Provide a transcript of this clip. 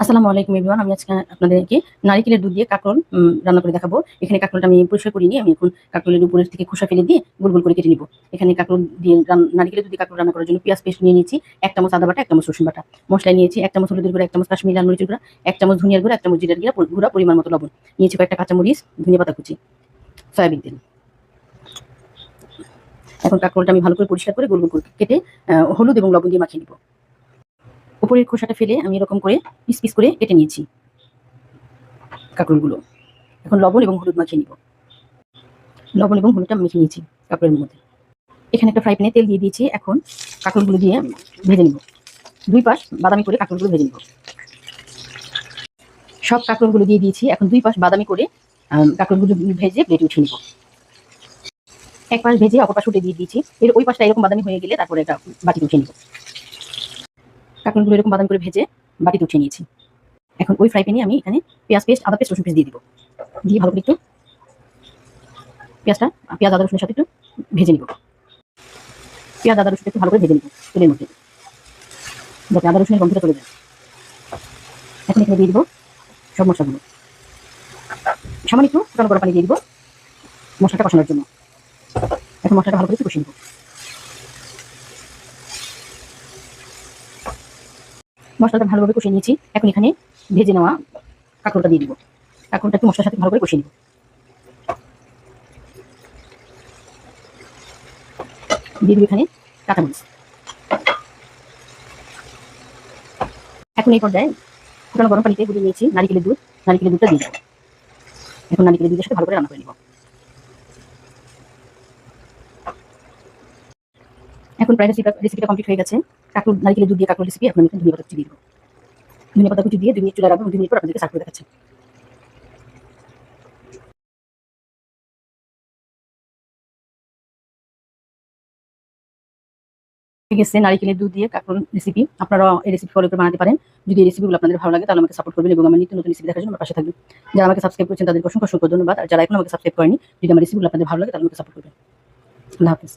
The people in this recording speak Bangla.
আসসালামু আলাইকুম এভরিওয়ান। আমি আজকে আপনাদেরকে নারিকেলের দুধ দিয়ে কাঁকরোল রান্না করে দেখাবো। এখানে কাঁকরোলটা আমি পরিষ্কার করে নিয়ে আমি এখন কাঁকরোলের উপরের থেকে খোসা ফেলে দিয়ে গোল গোল করে কেটে নিব। এখানে কাঁকরোল দিয়ে নারিকেলের দুধ দিয়ে কাঁকরোল রান্না করার জন্য পেঁয়াজ পেস্ট নিয়ে নিয়েছি, 1 চামচ আদা বাটা, 1 চামচ রসুন বাটা। মসলা নিয়েছি 1 চামচ হলুদের গুঁড়া, 1 চামচ কাশ্মীরি লাল মরিচের গুঁড়া, 1 চামচ ধনিয়ার গুঁড়া, 1 চামচ জিরার গুঁড়া, পরিমাণ মতো লবণ। নিয়েছি কয়েকটা কাঁচামরিচ, ধনিয়া পাতা কুচি, সয়াবিন তেল। এখন কাঁকরোলটা আমি ভালো করে পরিষ্কার করে গোল গোল করে কেটে হলুদ এবং লবণ দিয়ে মাখিয়ে নিব। উপরের খোসাটা ফেলে আমি এরকম করে পিস পিস করে কেটে নিয়েছি কাঁকরোলগুলো। এখন লবণ এবং হলুদ মাখিয়ে নিব। লবণ এবং হলুদটা মেখে নিয়েছি কাঁকরোলের মধ্যে। এখানে একটা ফ্রাই প্যানে তেল দিয়ে দিয়েছি। এখন কাঁকরোলগুলো দিয়ে ভেজে নিব। 2 পাশ বাদামি করে কাঁকরোলগুলো ভেজে নিব। সব কাঁকরোলগুলো দিয়ে দিয়েছি। এখন 2 পাশ বাদামি করে কাঁকরোলগুলো ভেজে প্লেটে উঠিয়ে নিব। এক পাশ ভেজে অপর পাশ উঠে দিয়ে দিয়েছি। এর ওই পাশটা এরকম বাদামি হয়ে গেলে তারপরে একটা বাটিতে উঠিয়ে নিব। কাঁকরোলগুলো এরকম বাদামি করে ভেজে বাটিতে উঠিয়ে নিয়েছি। এখন ওই ফ্রাই প্যানে আমি এখানে পেঁয়াজ পেস্ট, আদা পেস্ট, রসুন পেস্ট দিয়ে দিব। দিয়ে ভালো করে একটু পেঁয়াজ আদা রসুনের সাথে একটু ভেজে নিব। পেঁয়াজ আদা রসুন একটু ভালো করে ভেজে নিব তেলের মধ্যে, যাতে আদা রসুনের গন্ধটা চলে যায়। এখন এখানে দিয়ে দিব সব মশলাগুলো। সামান্য একটু ফুটানো গরম পানি দিয়ে দিব মশলাটা কষানোর জন্য। এখন মশলাটা ভালো করে একটু কষিয়ে নিব। মশলাটা ভালোভাবে কষিয়ে নিয়েছি। এখন এখানে ভেজে নেওয়া কাঁকরোলটা দিয়ে দিব। কাঁকরোলটা একটু মশলার সাথে ভালো করে কষিয়ে নিব। দিয়ে দিব এখানে কাঁচামরিচ। এখন এই পর্যায়ে ফুটানো গরম পানিতে গুলিয়ে নিয়েছি নারিকেলের দুধটা দিয়ে দিব। এখন নারিকেলের দুধের সাথে ভালো করে রান্না করে নিব। এখন প্রায় রেসিপিটা কমপ্লিট হয়ে গেছে। নারিকেলের দুধ দিয়ে কাঁকরোল রেসিপি। এখন আমি ধনিয়া পাতা কুচি দিয়ে দিব। ধনিয়া পাতা কুচি দিয়ে 2 মিনিট চুলা রাখবো। 2 মিনিট পর আপনাদেরকে সার্ভ করে দেখাচ্ছি। হয়ে গেছে নারিকেলের দুধ দিয়ে কাঁকরোল রেসিপি। আপনারা এই রেসিপি ফলো করে বানাতে পারেন। যদি এই রেসিপিগুলো আপনাদের ভালো লাগে তাহলে আমাকে সাপোর্ট করবেন এবং আমার নিত্য নতুন রেসিপি দেখার জন্য আমার পাশে থাকবেন। যারা আমাকে সাবস্ক্রাইব করেছেন তাদেরকে অসংখ্য ধন্যবাদ। আর যারা এখনো আমাকে সাবস্ক্রাইব করেনি, যদি আমার রেসিপিগুলো আপনাদের ভালো লাগে তাহলে আমাকে সাপোর্ট করবেন। আল্লাহ হাফেজ।